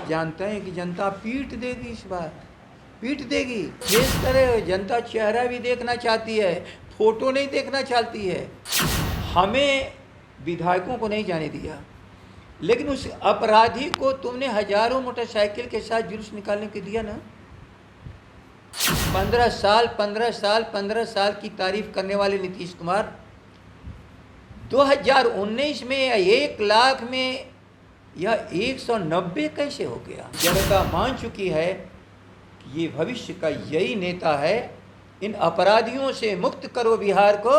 जानते हैं कि जनता पीट देगी, इस बार पीट देगी। केस करे, जनता चेहरा भी देखना चाहती है, फोटो नहीं देखना चाहती है। हमें विधायकों को नहीं जाने दिया, लेकिन उस अपराधी को तुमने हजारों मोटरसाइकिल के साथ जुलूस निकालने के दिया ना। 15 साल की तारीफ करने वाले नीतीश कुमार 2019 में 1 लाख में यह 190 कैसे हो गया? जनता मान चुकी है कि ये भविष्य का यही नेता है। इन अपराधियों से मुक्त करो बिहार को।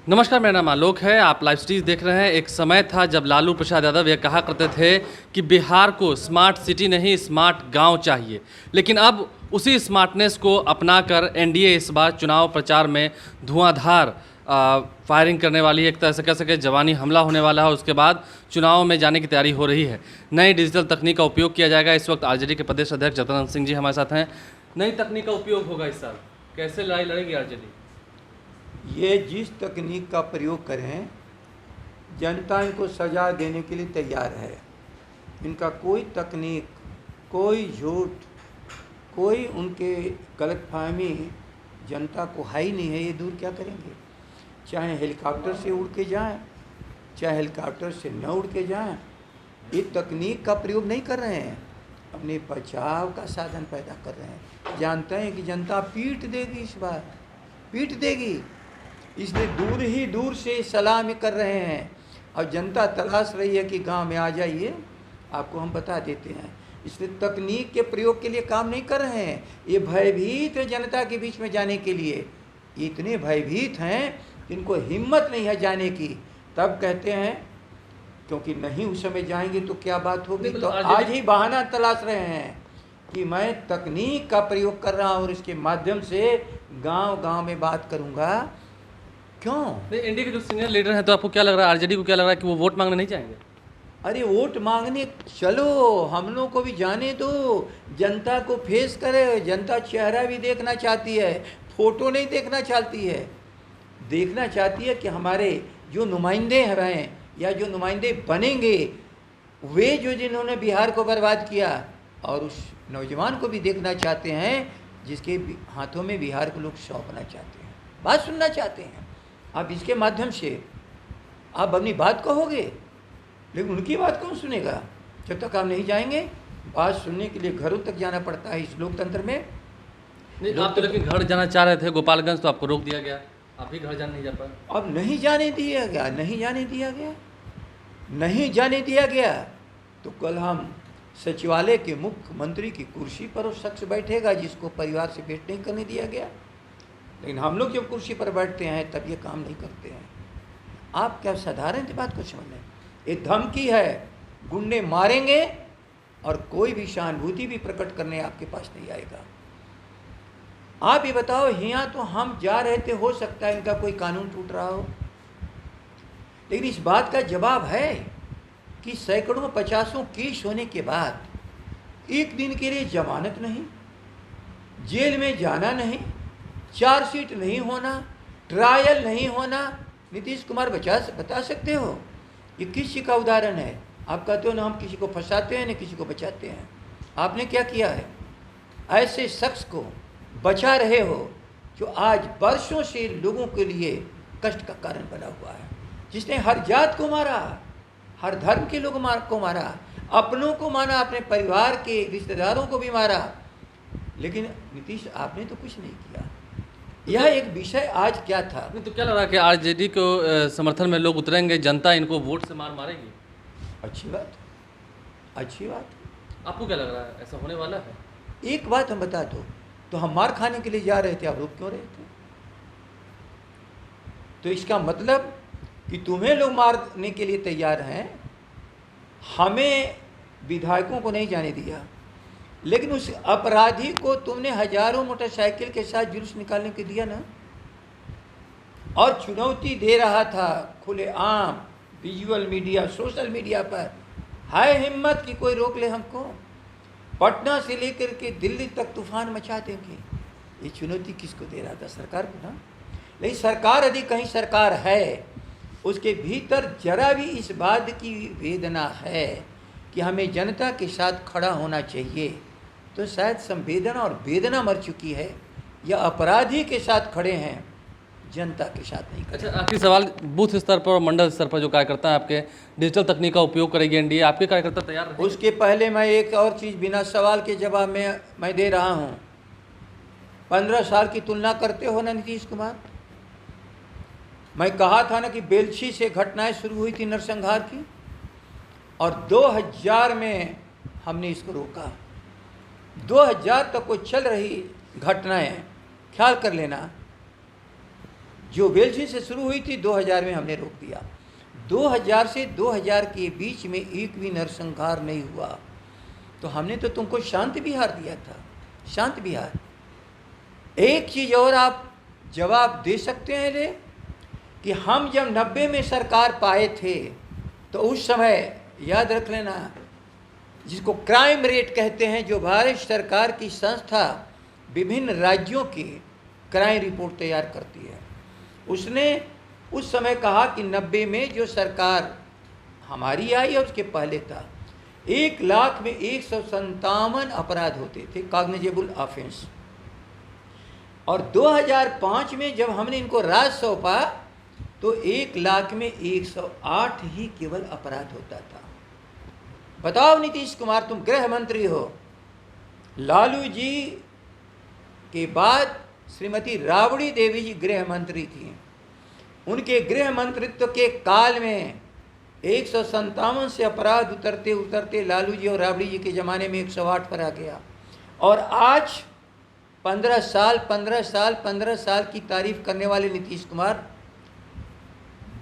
नमस्कार, मेरा नाम आलोक है। आप लाइव स्ट्रीम देख रहे हैं। एक समय था जब लालू प्रसाद यादव ये कहा करते थे कि बिहार को स्मार्ट सिटी नहीं स्मार्ट गांव चाहिए, लेकिन अब उसी स्मार्टनेस को अपनाकर एनडीए इस बार चुनाव प्रचार में धुआंधार फायरिंग करने वाली है। एक तरह से कह सके जवानी हमला होने वाला है। उसके बाद चुनाव में जाने की तैयारी हो रही है। नई डिजिटल तकनीक का उपयोग किया जाएगा। इस वक्त आरजेडी के प्रदेश अध्यक्ष जतन सिंह जी हमारे साथ हैं। नई तकनीक का उपयोग होगा इस साल, कैसे लड़ाई लड़ेगी आरजेडी? ये जिस तकनीक का प्रयोग करें, जनता इनको सजा देने के लिए तैयार है। इनका कोई तकनीक, कोई झूठ, कोई उनके गलतफहमी जनता को है ही नहीं है। ये दूर क्या करेंगे? चाहे हेलीकॉप्टर से उड़ के जाएं, चाहे हेलीकॉप्टर से न उड़ के जाएं, ये तकनीक का प्रयोग नहीं कर रहे हैं, अपने बचाव का साधन पैदा कर रहे हैं। जानते हैं कि जनता पीट देगी, इस बार पीट देगी, इसलिए दूर ही दूर से सलामी कर रहे हैं। और जनता तलाश रही है कि गांव में आ जाइए, आपको हम बता देते हैं। इसलिए तकनीक के प्रयोग के लिए काम नहीं कर रहे हैं। ये भयभीत है जनता के बीच में जाने के लिए। इतने भयभीत हैं कि इनको हिम्मत नहीं है जाने की। तब कहते हैं क्योंकि नहीं उस समय जाएंगे तो क्या बात होगी, तो आज ही बहाना तलाश रहे हैं कि मैं तकनीक का प्रयोग कर रहा हूँ और इसके माध्यम से गांव-गांव में बात करूँगा। क्यों? एनडीए के जो सीनियर लीडर हैं, तो आपको क्या लग रहा है, आरजेडी को क्या लग रहा है कि वो वोट मांगने नहीं जाएंगे? अरे वोट मांगने चलो, हम लोग को भी जाने दो, जनता को फेस करे। जनता चेहरा भी देखना चाहती है, फोटो नहीं देखना चाहती है। देखना चाहती है कि हमारे जो नुमाइंदे हैं या जो नुमाइंदे बनेंगे, वे जो जिन्होंने बिहार को बर्बाद किया, और उस नौजवान को भी देखना चाहते हैं जिसके हाथों में बिहार को लोग सौंपना चाहते हैं, बात सुनना चाहते हैं। अब इसके माध्यम से आप अपनी बात कहोगे, लेकिन उनकी बात कौन सुनेगा? जब तक आप नहीं जाएंगे, बात सुनने के लिए घरों तक जाना पड़ता है इस लोकतंत्र में। आप तो लेकिन घर जाना चाह रहे थे गोपालगंज, तो आपको रोक दिया गया, आप भी घर जाने नहीं जा पाए। अब नहीं जाने दिया गया, नहीं जाने दिया गया, नहीं जाने दिया गया। तो कल हम सचिवालय के मुख्यमंत्री की कुर्सी पर वो शख्स बैठेगा जिसको परिवार से भेंट नहीं करने दिया गया। लेकिन हम लोग जब कुर्सी पर बैठते हैं तब ये काम नहीं करते हैं। आप क्या साधारण सी बात को समझ लें? ये धमकी है, गुंडे मारेंगे और कोई भी सहानुभूति भी प्रकट करने आपके पास नहीं आएगा। आप ये बताओ, यहाँ तो हम जा रहे थे, हो सकता है इनका कोई कानून टूट रहा हो, लेकिन इस बात का जवाब है कि सैकड़ों 50 केस होने के बाद एक दिन के लिए जमानत नहीं, जेल में जाना नहीं, चार्जशीट नहीं होना, ट्रायल नहीं होना। नीतीश कुमार बता सकते हो? ये किस चीज़ का उदाहरण है? आप कहते हो ना हम किसी को फंसाते हैं न किसी को बचाते हैं। आपने क्या किया है? ऐसे शख्स को बचा रहे हो जो आज वर्षों से लोगों के लिए कष्ट का कारण बना हुआ है, जिसने हर जात को मारा, हर धर्म के लोग को मारा, अपनों को मारा, अपने परिवार के रिश्तेदारों को भी मारा। लेकिन नीतीश आपने तो कुछ नहीं किया। यह एक विषय आज क्या था? तो क्या लग रहा है कि आरजेडी को समर्थन में लोग उतरेंगे, जनता इनको वोट से मार मारेगी? अच्छी बात, अच्छी बात। आपको क्या लग रहा है, ऐसा होने वाला है? एक बात हम बता दो, तो हम मार खाने के लिए जा रहे थे, आप रोक क्यों रहे थे? तो इसका मतलब कि तुम्हें लोग मारने के लिए तैयार हैं, हमें विधायकों को नहीं जाने दिया। लेकिन उस अपराधी को तुमने हजारों मोटरसाइकिल के साथ जुलूस निकालने के दिया ना, और चुनौती दे रहा था खुलेआम विजुअल मीडिया, सोशल मीडिया पर। है हिम्मत कि कोई रोक ले हमको? पटना से लेकर के दिल्ली तक तूफान मचा देंगे। ये चुनौती किसको दे रहा था? सरकार को ना। लेकिन सरकार यदि कहीं सरकार है, उसके भीतर जरा भी इस बात की वेदना है कि हमें जनता के साथ खड़ा होना चाहिए, तो शायद संवेदना और वेदना मर चुकी है, या अपराधी के साथ खड़े हैं, जनता के साथ नहीं खड़े। अच्छा, आखिरी सवाल, बूथ स्तर पर और मंडल स्तर पर जो कार्यकर्ता हैं आपके, डिजिटल तकनीक का उपयोग करेगी एनडीए, आपके कार्यकर्ता तैयार रहेंगे? उसके पहले मैं एक और चीज़ बिना सवाल के जवाब में मैं दे रहा हूँ। 15 साल की तुलना करते हो ना नीतीश कुमार? मैं कहा था ना कि बेलछी से घटनाएं शुरू हुई थी नरसंहार की, और 2000 में हमने इसको रोका। 2000 तक वो चल रही घटनाएं, ख्याल कर लेना, जो बेलछी से शुरू हुई थी 2000 में हमने रोक दिया। 2000 से 2000 के बीच में एक भी नरसंहार नहीं हुआ, तो हमने तो तुमको शांत बिहार दिया था, शांत बिहार। एक चीज़ और आप जवाब दे सकते हैं रे, कि हम जब 90 में सरकार पाए थे, तो उस समय याद रख लेना, जिसको क्राइम रेट कहते हैं, जो भारत सरकार की संस्था विभिन्न राज्यों की क्राइम रिपोर्ट तैयार करती है, उसने उस समय कहा कि 90 में जो सरकार हमारी आई और उसके पहले था, 1 लाख में 157 अपराध होते थे, कॉग्निजेबल ऑफेंस। और 2005 में जब हमने इनको राज सौंपा, तो 1 लाख में 108 ही केवल अपराध होता था। बताओ नीतीश कुमार, तुम गृह मंत्री हो, लालू जी के बाद श्रीमती राबड़ी देवी जी गृह मंत्री थी। उनके गृह मंत्रित्व के काल में 157 से अपराध उतरते उतरते लालू जी और राबड़ी जी के ज़माने में 108 पर आ गया। और आज 15 साल की तारीफ करने वाले नीतीश कुमार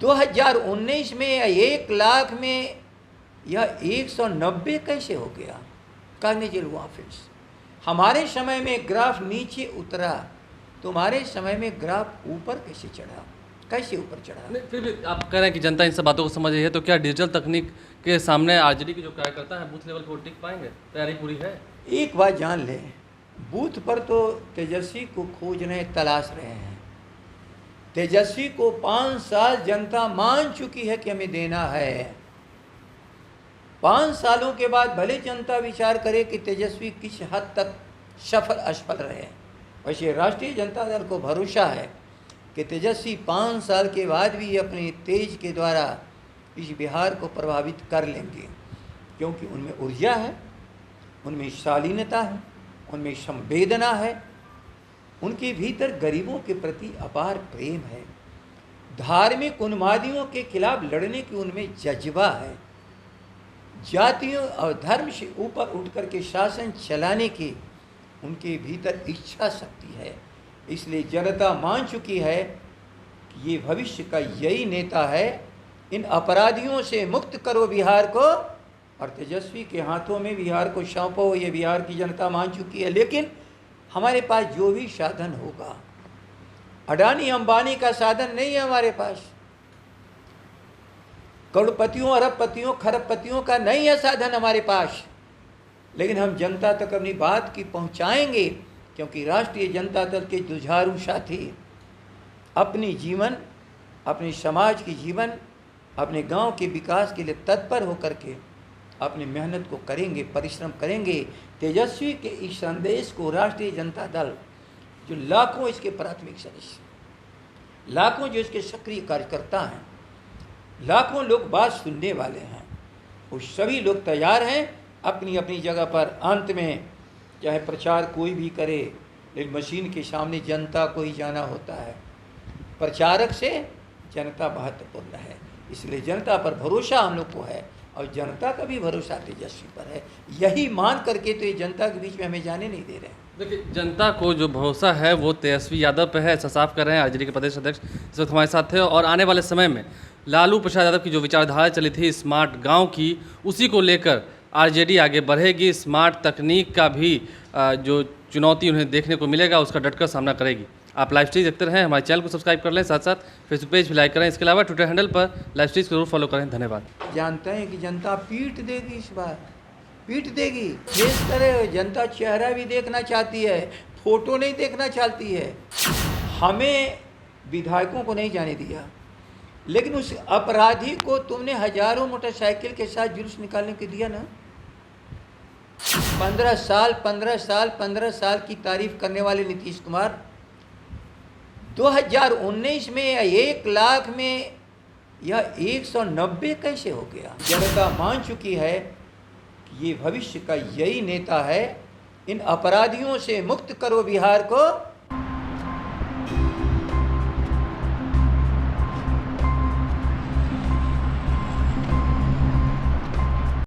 2019 में 1 लाख में यह 190 कैसे हो गया कॉग्निजेबल ऑफेंस? हमारे समय में ग्राफ नीचे उतरा, तुम्हारे समय में ग्राफ ऊपर कैसे चढ़ा? कैसे ऊपर चढ़ा? नहीं, फिर भी आप कह रहे हैं कि जनता इन सब बातों को समझ रही है, तो क्या डिजिटल तकनीक के सामने आरजेडी के जो कार्यकर्ता हैं बूथ लेवल पर टिक पाएंगे? तैयारी पूरी है? एक बात जान ले, बूथ पर तो तेजस्वी को खोज रहे, तलाश रहे हैं। तेजस्वी को 5 साल जनता मान चुकी है कि हमें देना है। 5 सालों के बाद भले जनता विचार करे कि तेजस्वी किस हद तक सफल असफल रहे। वैसे राष्ट्रीय जनता दल को भरोसा है कि तेजस्वी 5 साल के बाद भी अपने तेज के द्वारा इस बिहार को प्रभावित कर लेंगे, क्योंकि उनमें ऊर्जा है, उनमें शालीनता है, उनमें संवेदना है, उनके भीतर गरीबों के प्रति अपार प्रेम है, धार्मिक उन्मादियों के खिलाफ लड़ने की उनमें जज्बा है, जातियों और धर्म से ऊपर उठ कर के शासन चलाने की उनके भीतर इच्छा शक्ति है। इसलिए जनता मान चुकी है कि ये भविष्य का यही नेता है। इन अपराधियों से मुक्त करो बिहार को, और तेजस्वी के हाथों में बिहार को सौंपो, ये बिहार की जनता मान चुकी है। लेकिन हमारे पास जो भी साधन होगा, अडानी अंबानी का साधन नहीं है हमारे पास, करोड़पतियों अरबपतियों खरबपतियों का नहीं है साधन हमारे पास, लेकिन हम जनता तक अपनी बात की पहुंचाएंगे, क्योंकि राष्ट्रीय जनता दल के जुझारू साथी अपनी जीवन, अपने समाज की जीवन, अपने गांव के विकास के लिए तत्पर होकर के अपनी मेहनत को करेंगे, परिश्रम करेंगे। तेजस्वी के इस संदेश को राष्ट्रीय जनता दल, जो लाखों इसके प्राथमिक सदस्य, लाखों जो इसके सक्रिय कार्यकर्ता हैं, लाखों लोग बात सुनने वाले हैं, वो सभी लोग तैयार हैं अपनी अपनी जगह पर। अंत में चाहे प्रचार कोई भी करे, लेकिन मशीन के सामने जनता को ही जाना होता है। प्रचारक से जनता महत्वपूर्ण है, इसलिए जनता पर भरोसा हम लोग को है, और जनता का भी भरोसा तेजस्वी पर है। यही मान करके तो ये जनता के बीच में हमें जाने नहीं दे रहे हैं। देखिए, जनता को जो भरोसा है वो तेजस्वी यादव पे है, ऐसा साफ कर रहे हैं आरजेडी के प्रदेश अध्यक्ष इस वक्त हमारे साथ थे। और आने वाले समय में लालू प्रसाद यादव की जो विचारधारा चली थी स्मार्ट गांव की, उसी को लेकर आरजेडी आगे बढ़ेगी। स्मार्ट तकनीक का भी जो चुनौती उन्हें देखने को मिलेगा, उसका डटकर सामना करेगी। आप लाइव स्ट्रीम देखते रहें, हमारे चैनल को सब्सक्राइब कर लें, साथ साथ फेसबुक पेज भी लाइक करें। इसके अलावा ट्विटर हैंडल पर लाइव स्ट्रीम जरूर फॉलो करें। धन्यवाद। जानते हैं कि जनता पीट देगी, इस बार पीट देगी। जिस तरह जनता चेहरा भी देखना चाहती है, फोटो नहीं देखना चाहती है। हमें विधायकों को नहीं जाने दिया, लेकिन उस अपराधी को तुमने हजारों मोटरसाइकिल के साथ जुलूस निकालने के दिया ना। 15 साल की तारीफ करने वाले नीतीश कुमार 2019 में या 1 लाख में या 190 कैसे हो गया? जनता मान चुकी है कि ये भविष्य का यही नेता है। इन अपराधियों से मुक्त करो बिहार को।